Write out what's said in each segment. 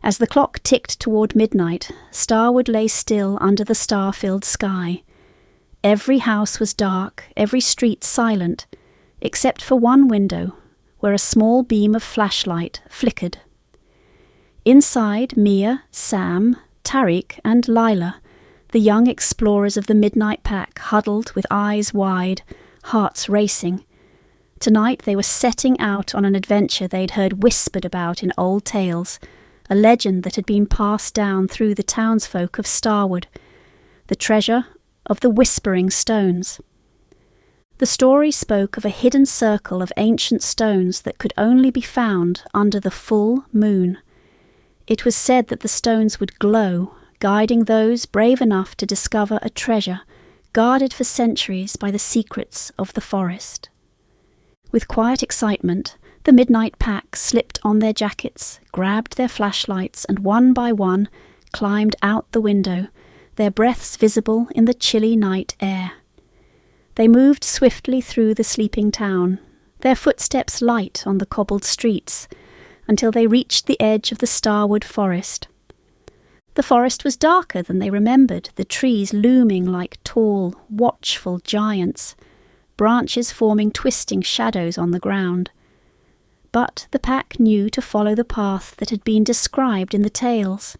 As the clock ticked toward midnight, Starwood lay still under the star-filled sky. Every house was dark, every street silent, except for one window, where a small beam of flashlight flickered. Inside, Mia, Sam, Tariq, and Lila, the young explorers of the Midnight Pack, huddled with eyes wide, hearts racing. Tonight they were setting out on an adventure they'd heard whispered about in old tales, a legend that had been passed down through the townsfolk of Starwood, the treasure of the Whispering Stones. The story spoke of a hidden circle of ancient stones that could only be found under the full moon. It was said that the stones would glow, guiding those brave enough to discover a treasure guarded for centuries by the secrets of the forest. With quiet excitement, the Midnight Pack slipped on their jackets, grabbed their flashlights, and one by one climbed out the window, their breaths visible in the chilly night air. They moved swiftly through the sleeping town, their footsteps light on the cobbled streets, until they reached the edge of the Starwood forest. The forest was darker than they remembered, the trees looming like tall, watchful giants, branches forming twisting shadows on the ground. But the pack knew to follow the path that had been described in the tales.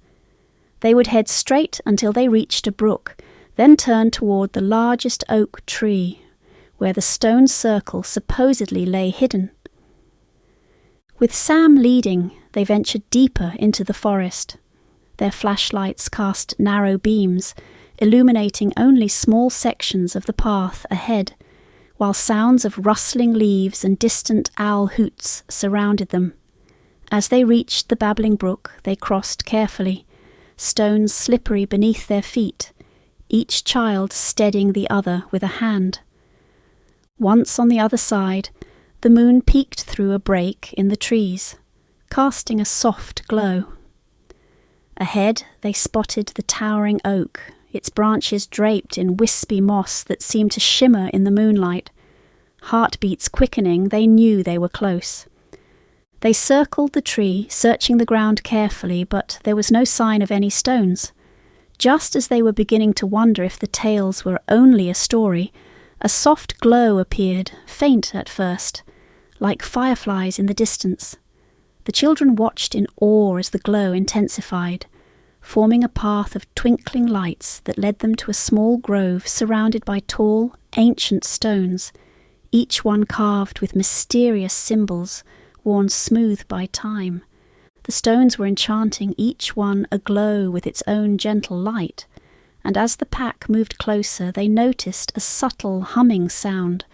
They would head straight until they reached a brook, then turn toward the largest oak tree, where the stone circle supposedly lay hidden. With Sam leading, they ventured deeper into the forest. Their flashlights cast narrow beams, illuminating only small sections of the path ahead, while sounds of rustling leaves and distant owl hoots surrounded them. As they reached the babbling brook, they crossed carefully, stones slippery beneath their feet, each child steadying the other with a hand. Once on the other side, the moon peeked through a break in the trees, casting a soft glow. Ahead they spotted the towering oak, its branches draped in wispy moss that seemed to shimmer in the moonlight. Heartbeats quickening, they knew they were close. They circled the tree, searching the ground carefully, but there was no sign of any stones. Just as they were beginning to wonder if the tales were only a story, a soft glow appeared, faint at first, like fireflies in the distance. The children watched in awe as the glow intensified, forming a path of twinkling lights that led them to a small grove surrounded by tall, ancient stones, each one carved with mysterious symbols worn smooth by time. The stones were enchanting, each one aglow with its own gentle light, and as the pack moved closer they noticed a subtle humming sound,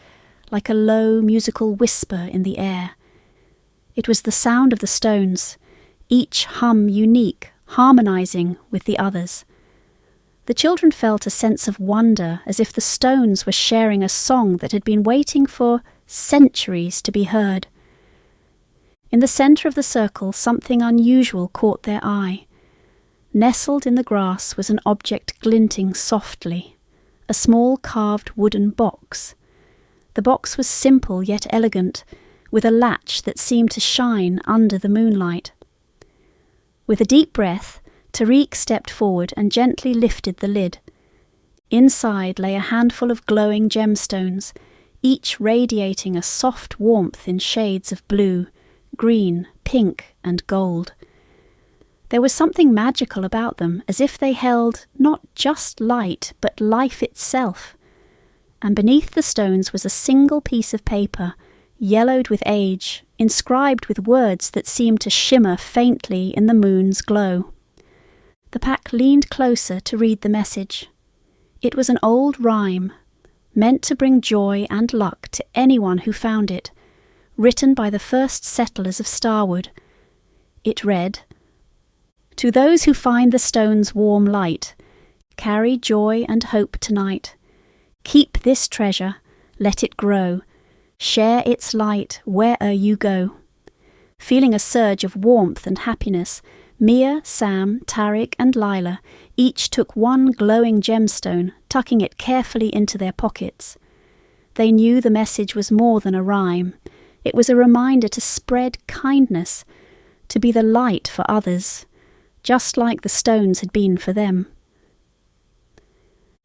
like a low musical whisper in the air. It was the sound of the stones, each hum unique, harmonizing with the others. The children felt a sense of wonder, as if the stones were sharing a song that had been waiting for centuries to be heard. In the center of the circle, something unusual caught their eye. Nestled in the grass was an object glinting softly, a small carved wooden box. The box was simple yet elegant, with a latch that seemed to shine under the moonlight. With a deep breath, Tariq stepped forward and gently lifted the lid. Inside lay a handful of glowing gemstones, each radiating a soft warmth in shades of blue, green, pink, and gold. There was something magical about them, as if they held not just light, but life itself. And beneath the stones was a single piece of paper, yellowed with age, inscribed with words that seemed to shimmer faintly in the moon's glow. The pack leaned closer to read the message. It was an old rhyme, meant to bring joy and luck to anyone who found it, written by the first settlers of Starwood. It read, "To those who find the stone's warm light, carry joy and hope tonight. Keep this treasure, let it grow, share its light where'er you go." Feeling a surge of warmth and happiness, Mia, Sam, Tariq, and Lila each took one glowing gemstone, tucking it carefully into their pockets. They knew the message was more than a rhyme. It was a reminder to spread kindness, to be the light for others, just like the stones had been for them.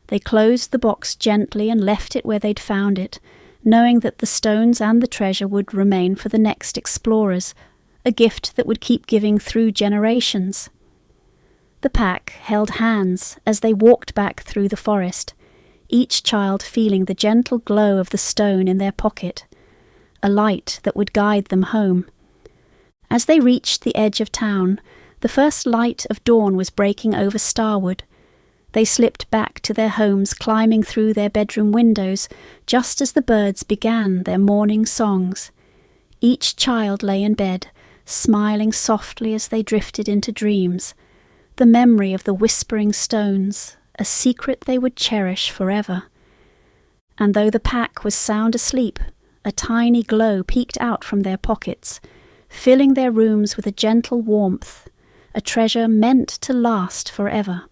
They closed the box gently and left it where they'd found it, knowing that the stones and the treasure would remain for the next explorers, a gift that would keep giving through generations. The pack held hands as they walked back through the forest, each child feeling the gentle glow of the stone in their pocket, a light that would guide them home. As they reached the edge of town, the first light of dawn was breaking over Starwood. They slipped back to their homes, climbing through their bedroom windows, just as the birds began their morning songs. Each child lay in bed, smiling softly as they drifted into dreams, the memory of the whispering stones, a secret they would cherish forever. And though the pack was sound asleep, a tiny glow peeked out from their pockets, filling their rooms with a gentle warmth, a treasure meant to last forever.